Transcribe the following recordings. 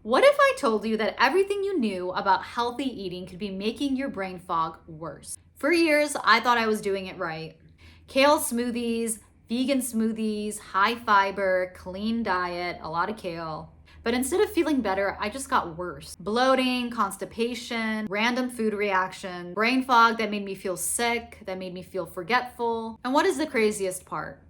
What if I told you that everything you knew about healthy eating could be making your brain fog worse? For years, I thought I was doing it right. Kale smoothies, vegan smoothies, high fiber, clean diet, a lot of kale. But instead of feeling better, I just got worse. Bloating, constipation, random food reaction, brain fog that made me feel sick, that made me feel forgetful. And what is the craziest part?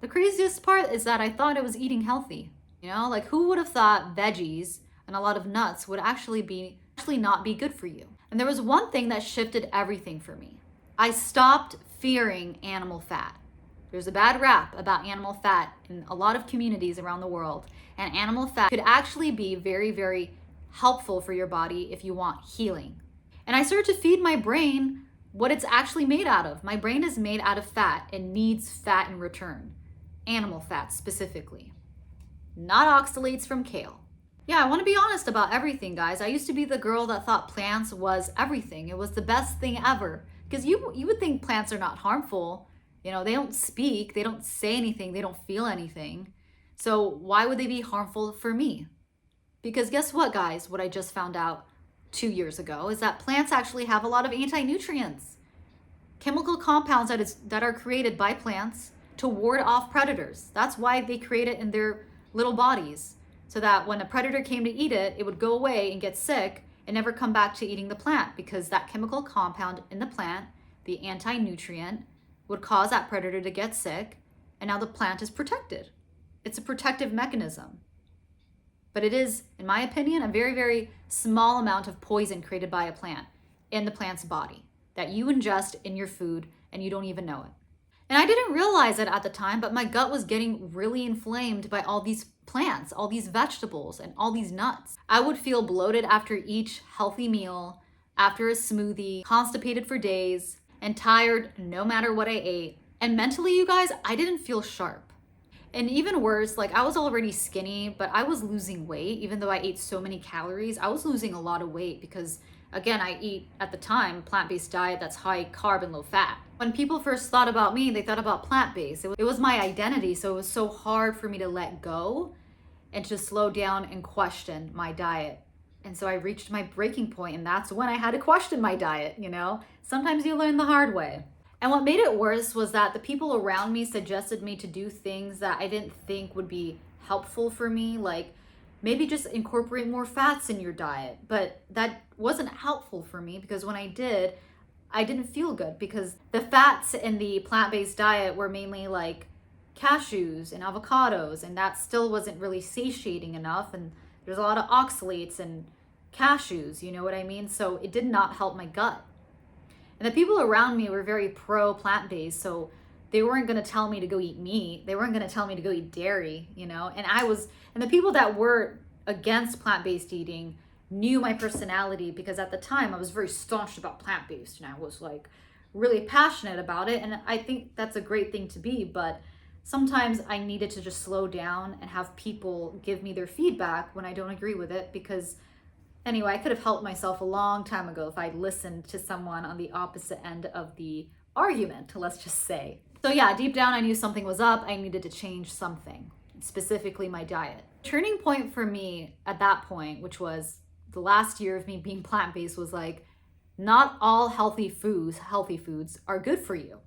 The craziest part is that I thought I was eating healthy. You know, like who would have thought veggies and a lot of nuts would actually not be good for you? And there was one thing that shifted everything for me. I stopped fearing animal fat. There's a bad rap about animal fat in a lot of communities around the world, and animal fat could actually be very, very helpful for your body if you want healing. And I started to feed my brain what it's actually made out of. My brain is made out of fat and needs fat in return. Animal fat specifically, not oxalates from kale. Yeah, I want to be honest about everything, guys. I used to be the girl that thought plants was everything. It was the best thing ever. Because you would think plants are not harmful. You know, they don't speak, they don't say anything, they don't feel anything. So why would they be harmful for me? Because guess what, guys? What I just found out 2 years ago is that plants actually have a lot of anti-nutrients. Chemical compounds that are created by plants to ward off predators. That's why they create it in their little bodies. So that when a predator came to eat it, it would go away and get sick and never come back to eating the plant, because that chemical compound in the plant, the anti-nutrient, would cause that predator to get sick, and now the plant is protected. It's a protective mechanism. But it is, in my opinion, a very, very small amount of poison created by a plant in the plant's body that you ingest in your food and you don't even know it. And I didn't realize it at the time, but my gut was getting really inflamed by all these plants, all these vegetables, and all these nuts. I would feel bloated after each healthy meal, after a smoothie, constipated for days, and tired no matter what I ate. And mentally, you guys, I didn't feel sharp. And even worse, like I was already skinny, but I was losing weight. Even though I ate so many calories, I was losing a lot of weight because, again, I eat, at the time, plant-based diet that's high carb and low fat. When people first thought about me, they thought about plant-based. It was my identity, so it was so hard for me to let go and to slow down and question my diet. And so I reached my breaking point, and that's when I had to question my diet, you know? Sometimes you learn the hard way. And what made it worse was that the people around me suggested me to do things that I didn't think would be helpful for me, like maybe just incorporate more fats in your diet. But that wasn't helpful for me because when I did, I didn't feel good because the fats in the plant-based diet were mainly like cashews and avocados, and that still wasn't really satiating enough. And there's a lot of oxalates in cashews, you know what I mean? So it did not help my gut. And the people around me were very pro plant-based, so they weren't going to tell me to go eat meat. They weren't going to tell me to go eat dairy, you know? And the people that were against plant-based eating knew my personality, because at the time I was very staunch about plant-based and I was like really passionate about it. And I think that's a great thing to be, but sometimes I needed to just slow down and have people give me their feedback when I don't agree with it, because anyway, I could have helped myself a long time ago if I'd listened to someone on the opposite end of the argument, let's just say. So yeah, deep down I knew something was up. I needed to change something, specifically my diet. Turning point for me at that point, which was the last year of me being plant-based, was like, not all healthy foods are good for you.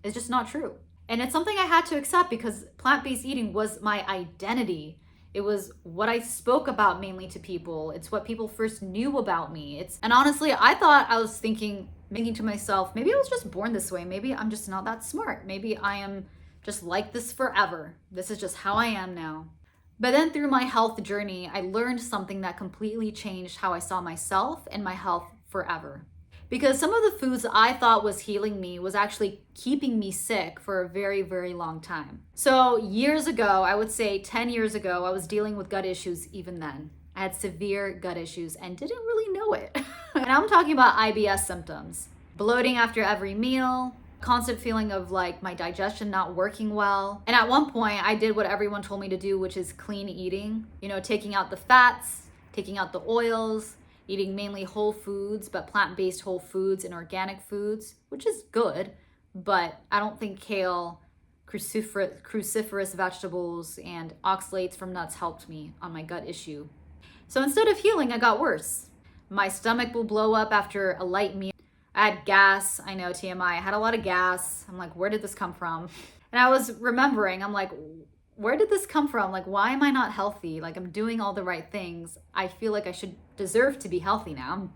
It's just not true. And it's something I had to accept because plant-based eating was my identity. It was what I spoke about mainly to people. It's what people first knew about me. And honestly, I thought I was thinking to myself, maybe I was just born this way. Maybe I'm just not that smart. Maybe I am just like this forever. This is just how I am now. But then through my health journey, I learned something that completely changed how I saw myself and my health forever. Because some of the foods I thought was healing me was actually keeping me sick for a very, very long time. So years ago, I would say 10 years ago, I was dealing with gut issues even then. I had severe gut issues and didn't really know it. And I'm talking about IBS symptoms. Bloating after every meal, constant feeling of like my digestion not working well. And at one point, I did what everyone told me to do, which is clean eating. You know, taking out the fats, taking out the oils, eating mainly whole foods, but plant-based whole foods and organic foods, which is good, but I don't think kale, cruciferous vegetables, and oxalates from nuts helped me on my gut issue. So instead of healing, I got worse. My stomach will blow up after a light meal. I had gas. I know, TMI. I had a lot of gas. I'm like, where did this come from? And I was remembering, I'm like, where did this come from? Like, why am I not healthy? Like, I'm doing all the right things. I feel like I should deserve to be healthy now.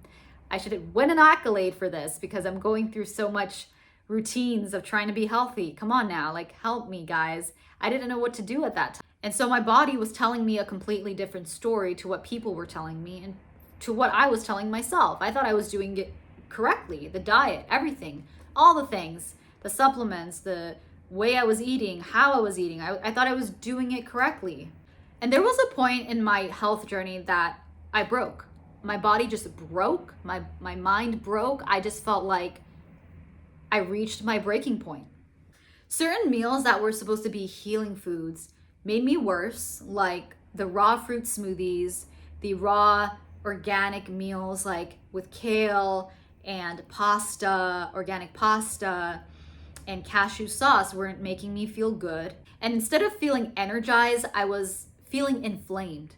I should win an accolade for this because I'm going through so much routines of trying to be healthy. Come on now, like, help me, guys. I didn't know what to do at that time. And so my body was telling me a completely different story to what people were telling me and to what I was telling myself. I thought I was doing it correctly. The diet, everything, all the things, the supplements, the way I was eating, how I was eating. I thought I was doing it correctly. And there was a point in my health journey that I broke. My body just broke. My mind broke. I just felt like I reached my breaking point. Certain meals that were supposed to be healing foods made me worse, like the raw fruit smoothies, the raw organic meals like with kale and pasta, organic pasta, and cashew sauce weren't making me feel good. And instead of feeling energized, I was feeling inflamed.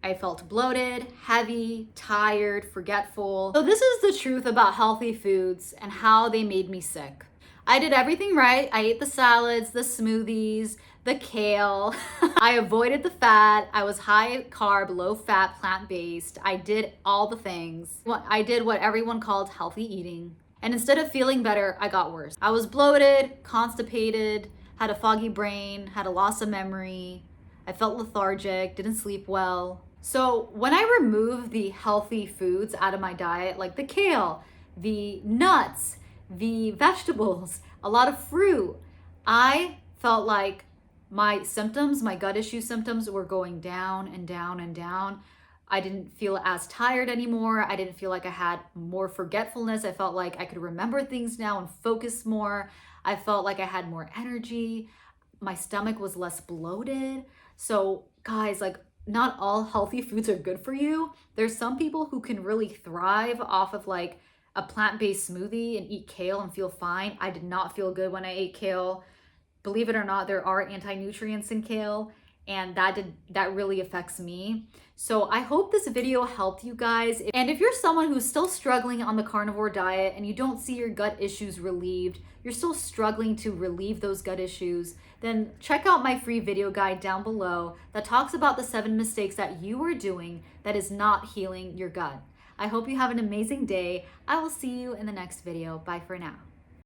I felt bloated, heavy, tired, forgetful. So this is the truth about healthy foods and how they made me sick. I did everything right. I ate the salads, the smoothies, the kale. I avoided the fat. I was high carb, low fat, plant-based. I did all the things. I did what everyone called healthy eating. And instead of feeling better, I got worse. I was bloated, constipated, had a foggy brain, had a loss of memory. I felt lethargic, didn't sleep well. So when I removed the healthy foods out of my diet, like the kale, the nuts, the vegetables, a lot of fruit, I felt like my symptoms, my gut issue symptoms were going down and down and down. I didn't feel as tired anymore. I didn't feel like I had more forgetfulness. I felt like I could remember things now and focus more. I felt like I had more energy. My stomach was less bloated. So guys, like, not all healthy foods are good for you. There's some people who can really thrive off of like a plant-based smoothie and eat kale and feel fine. I did not feel good when I ate kale. Believe it or not, there are anti-nutrients in kale, and that really affects me. So I hope this video helped you guys. And if you're someone who's still struggling on the carnivore diet and you don't see your gut issues relieved, you're still struggling to relieve those gut issues, then check out my free video guide down below that talks about the 7 mistakes that you are doing that is not healing your gut. I hope you have an amazing day. I will see you in the next video. Bye for now.